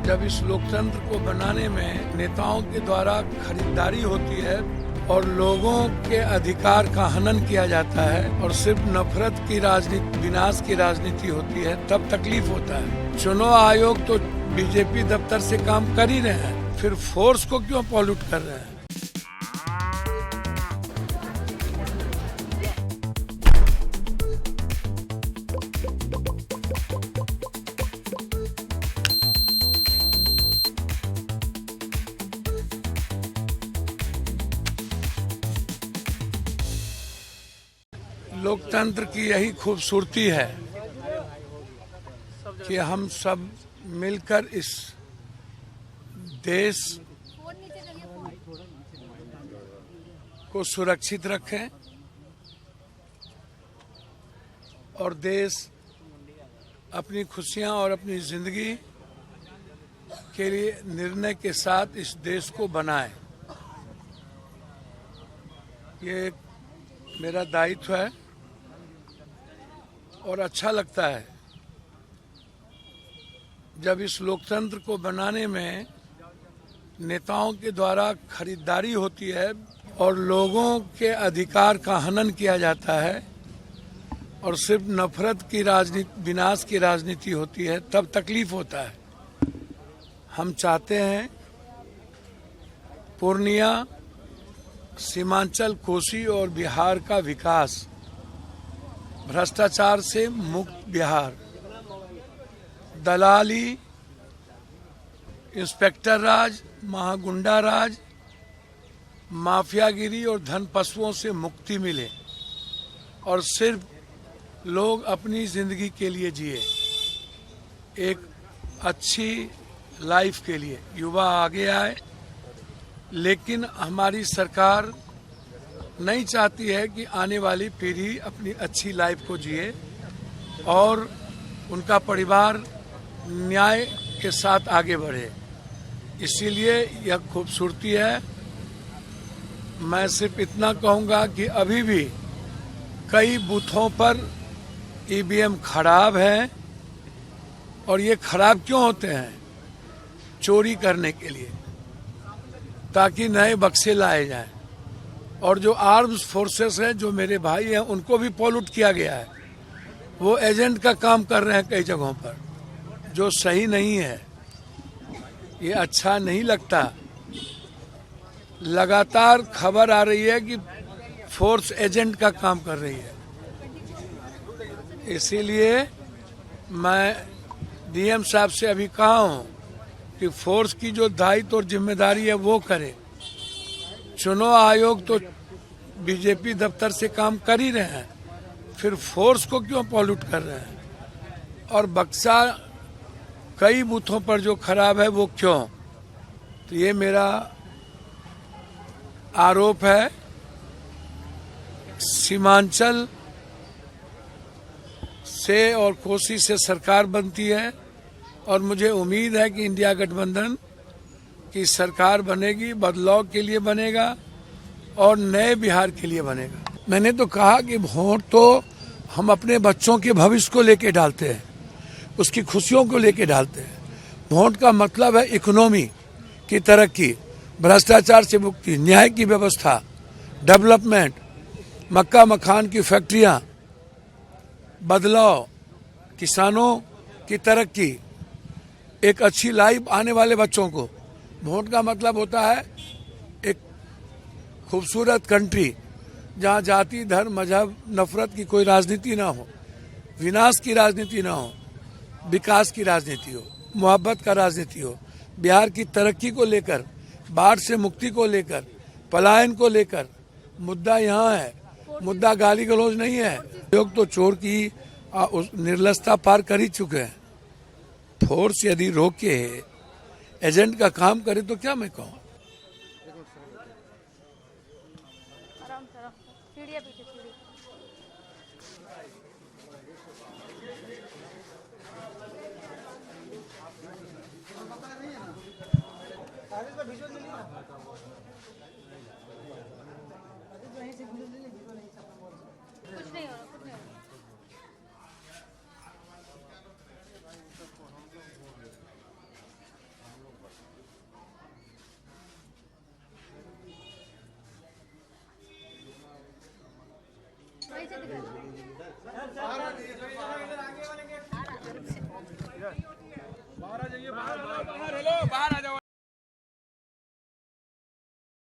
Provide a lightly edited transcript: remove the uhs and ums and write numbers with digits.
जब इस लोकतंत्र को बनाने में नेताओं के द्वारा खरीदारी होती है और लोगों के अधिकार का हनन किया जाता है और सिर्फ नफरत की राजनीति, विनाश की राजनीति होती है, तब तकलीफ होता है। चुनाव आयोग तो बीजेपी दफ्तर से काम कर ही रहे हैं, फिर फोर्स को क्यों पॉल्यूट कर रहे हैं? लोकतंत्र की यही खूबसूरती है कि हम सब मिलकर इस देश को सुरक्षित रखें और देश अपनी खुशियां और अपनी जिंदगी के लिए निर्णय के साथ इस देश को बनाए। ये मेरा दायित्व है और अच्छा लगता है जब इस लोकतंत्र को बनाने में नेताओं के द्वारा खरीदारी होती है और लोगों के अधिकार का हनन किया जाता है और सिर्फ नफरत की राजनीति, विनाश की राजनीति होती है, तब तकलीफ होता है। हम चाहते हैं पूर्णिया, सीमांचल, कोसी और बिहार का विकास, भ्रष्टाचार से मुक्त बिहार, दलाली, इंस्पेक्टर राज, महागुंडा राज, माफियागिरी और धन पशुओं से मुक्ति मिले और सिर्फ लोग अपनी जिंदगी के लिए जिए, एक अच्छी लाइफ के लिए युवा आगे आए। लेकिन हमारी सरकार नहीं चाहती है कि आने वाली पीढ़ी अपनी अच्छी लाइफ को जिए और उनका परिवार न्याय के साथ आगे बढ़े। इसीलिए यह खूबसूरती है। मैं सिर्फ इतना कहूंगा कि अभी भी कई बूथों पर ईवीएम खराब है और ये खराब क्यों होते हैं? चोरी करने के लिए, ताकि नए बक्से लाए जाएं। और जो आर्म्स फोर्सेस हैं, जो मेरे भाई हैं, उनको भी पॉल्यूट किया गया है। वो एजेंट का काम कर रहे हैं कई जगहों पर, जो सही नहीं है। ये अच्छा नहीं लगता। लगातार खबर आ रही है कि फोर्स एजेंट का काम कर रही है। इसीलिए मैं डीएम साहब से अभी कहा हूं कि फोर्स की जो दायित्व और जिम्मेदारी है वो करे। चुनाव आयोग तो बीजेपी दफ्तर से काम कर ही रहे हैं, फिर फोर्स को क्यों पॉल्यूट कर रहे हैं? और बक्सा कई बूथों पर जो खराब है वो क्यों? तो ये मेरा आरोप है। सीमांचल से और कोसी से सरकार बनती है और मुझे उम्मीद है कि इंडिया गठबंधन की सरकार बनेगी, बदलाव के लिए बनेगा और नए बिहार के लिए बनेगा। मैंने तो कहा कि वोट तो हम अपने बच्चों के भविष्य को लेके डालते हैं, उसकी खुशियों को लेके डालते हैं। वोट का मतलब है इकोनॉमी की तरक्की, भ्रष्टाचार से मुक्ति, न्याय की व्यवस्था, डेवलपमेंट, मक्का मखान की फैक्ट्रियां, बदलाव, किसानों की तरक्की, एक अच्छी लाइफ आने वाले बच्चों को। वोट का मतलब होता है एक खूबसूरत कंट्री जहां जाति, धर्म, मजहब, नफरत की कोई राजनीति ना हो, विनाश की राजनीति ना हो, विकास की राजनीति हो, मोहब्बत का राजनीति हो। बिहार की तरक्की को लेकर, बाढ़ से मुक्ति को लेकर, पलायन को लेकर मुद्दा यहाँ है। मुद्दा गाली गलौज नहीं है। लोग तो चोर की निर्लजता पार कर ही चुके हैं। फोर्स यदि रोके, एजेंट का काम करे तो क्या मैं कहूँ? कुछ नहीं हो रहा, कुछ नहीं हो रहा। ऐसे दिखाओ। बाहर हेलो बाहर